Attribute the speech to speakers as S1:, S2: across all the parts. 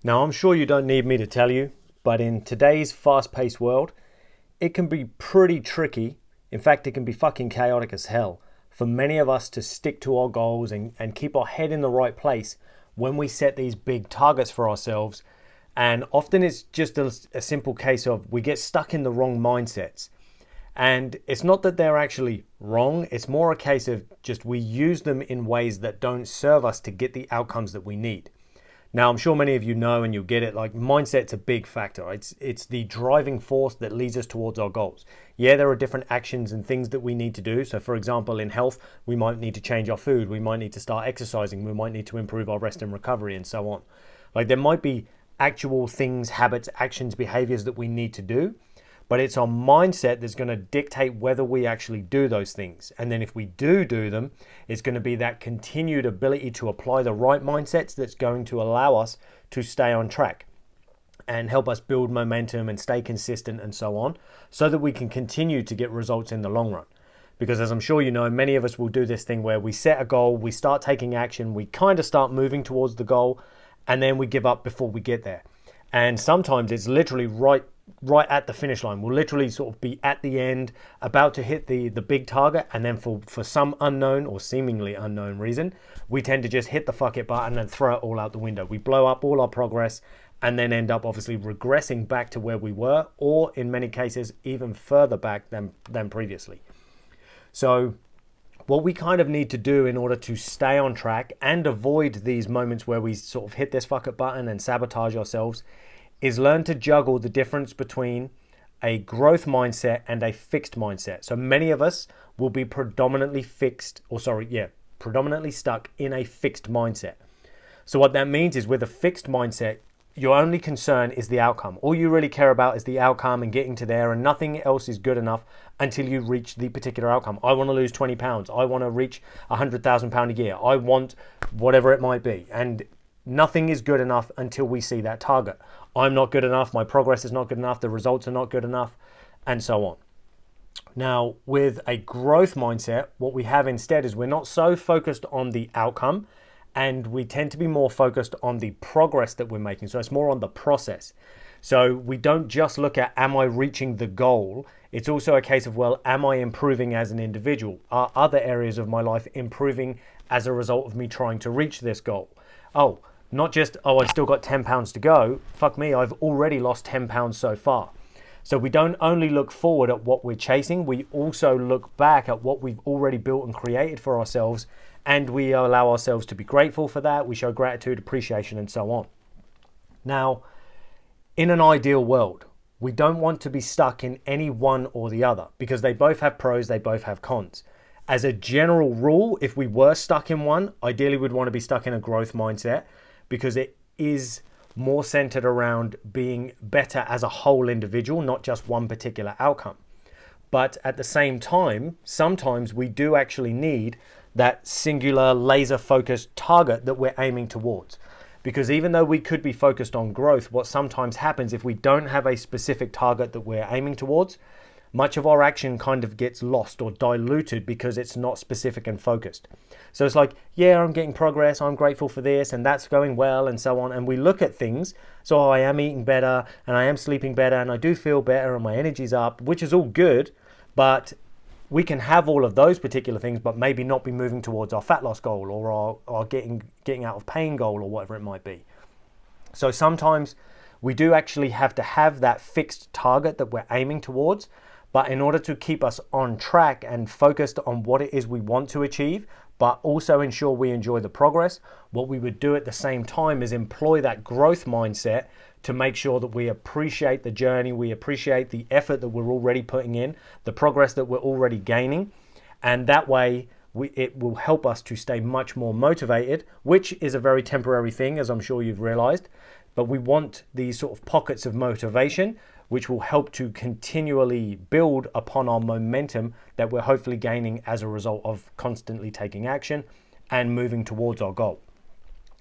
S1: Now, I'm sure you don't need me to tell you, but in today's fast paced world, it can be pretty tricky. In fact, it can be fucking chaotic as hell for many of us to stick to our goals and keep our head in the right place when we set these big targets for ourselves. And often it's just a simple case of we get stuck in the wrong mindsets. And it's not that they're actually wrong, it's more a case of just we use them in ways that don't serve us to get the outcomes that we need. Now, I'm sure many of you know and you'll get it, like mindset's a big factor. It's the driving force that leads us towards our goals. Yeah, there are different actions and things that we need to do. So for example, in health, we might need to change our food. We might need to start exercising. We might need to improve our rest and recovery and so on. Like there might be actual things, habits, actions, behaviors that we need to do. But it's our mindset that's going to dictate whether we actually do those things. And then if we do them, it's going to be that continued ability to apply the right mindsets that's going to allow us to stay on track and help us build momentum and stay consistent and so on, so that we can continue to get results in the long run. Because as I'm sure you know, many of us will do this thing where we set a goal, we start taking action, we kind of start moving towards the goal, and then we give up before we get there. And sometimes it's literally right at the finish line. We'll literally sort of be at the end, about to hit the big target, and then for some unknown or seemingly unknown reason, we tend to just hit the fuck it button and throw it all out the window. We blow up all our progress and then end up obviously regressing back to where we were, or in many cases even further back than previously. So what we kind of need to do in order to stay on track and avoid these moments where we sort of hit this fuck it button and sabotage ourselves is learn to juggle the difference between a growth mindset and a fixed mindset. So many of us will be predominantly stuck in a fixed mindset. So what that means is with a fixed mindset, your only concern is the outcome. All you really care about is the outcome and getting to there, and nothing else is good enough until you reach the particular outcome. I want to lose 20 pounds. I want to reach £100,000 a year. I want whatever it might be. And nothing is good enough until we see that target. I'm not good enough, my progress is not good enough, the results are not good enough, and so on. Now, with a growth mindset, what we have instead is we're not so focused on the outcome, and we tend to be more focused on the progress that we're making. So it's more on the process. So we don't just look at, am I reaching the goal? It's also a case of, well, am I improving as an individual? Are other areas of my life improving as a result of me trying to reach this goal? Oh, not just, I've still got 10 pounds to go. Fuck me, I've already lost 10 pounds so far. So we don't only look forward at what we're chasing, we also look back at what we've already built and created for ourselves, and we allow ourselves to be grateful for that. We show gratitude, appreciation, and so on. Now, in an ideal world, we don't want to be stuck in any one or the other because they both have pros, they both have cons. As a general rule, if we were stuck in one, ideally we'd want to be stuck in a growth mindset, because it is more centered around being better as a whole individual, not just one particular outcome. But at the same time, sometimes we do actually need that singular laser focused target that we're aiming towards. Because even though we could be focused on growth, what sometimes happens if we don't have a specific target that we're aiming towards, much of our action kind of gets lost or diluted because it's not specific and focused. So it's like, yeah, I'm getting progress, I'm grateful for this, and that's going well, and so on. And we look at things, so I am eating better, and I am sleeping better, and I do feel better, and my energy's up, which is all good, but we can have all of those particular things, but maybe not be moving towards our fat loss goal or our getting out of pain goal or whatever it might be. So sometimes we do actually have to have that fixed target that we're aiming towards. But in order to keep us on track and focused on what it is we want to achieve, but also ensure we enjoy the progress, what we would do at the same time is employ that growth mindset to make sure that we appreciate the journey, we appreciate the effort that we're already putting in, the progress that we're already gaining, and that way it will help us to stay much more motivated, which is a very temporary thing, as I'm sure you've realized, but we want these sort of pockets of motivation which will help to continually build upon our momentum that we're hopefully gaining as a result of constantly taking action and moving towards our goal.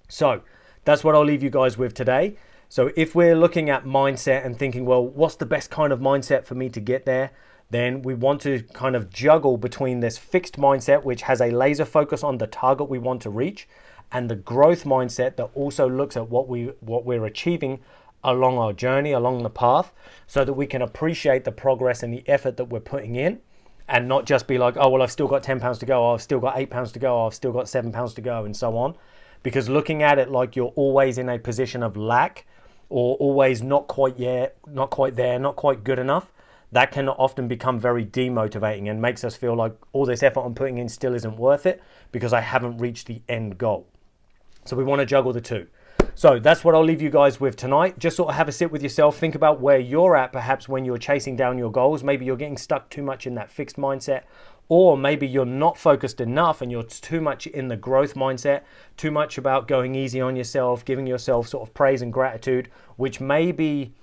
S1: So that's what I'll leave you guys with today. So if we're looking at mindset and thinking, well, what's the best kind of mindset for me to get there? Then we want to kind of juggle between this fixed mindset, which has a laser focus on the target we want to reach, and the growth mindset that also looks at what we're achieving along our journey, along the path, so that we can appreciate the progress and the effort that we're putting in, and not just be like, oh, well, I've still got 10 pounds to go, oh, I've still got 8 pounds to go, oh, I've still got 7 pounds to go, and so on. Because looking at it like you're always in a position of lack, or always not quite yet, not quite there, not quite good enough, that can often become very demotivating and makes us feel like all this effort I'm putting in still isn't worth it because I haven't reached the end goal. So we want to juggle the two. So that's what I'll leave you guys with tonight. Just sort of have a sit with yourself. Think about where you're at, perhaps when you're chasing down your goals. Maybe you're getting stuck too much in that fixed mindset, or maybe you're not focused enough and you're too much in the growth mindset, too much about going easy on yourself, giving yourself sort of praise and gratitude, which may be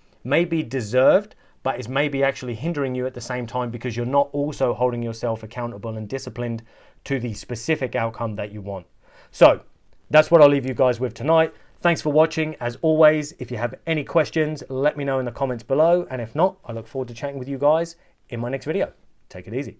S1: deserved, but is maybe actually hindering you at the same time because you're not also holding yourself accountable and disciplined to the specific outcome that you want. So that's what I'll leave you guys with tonight. Thanks for watching. As always, if you have any questions, let me know in the comments below. And if not, I look forward to chatting with you guys in my next video. Take it easy.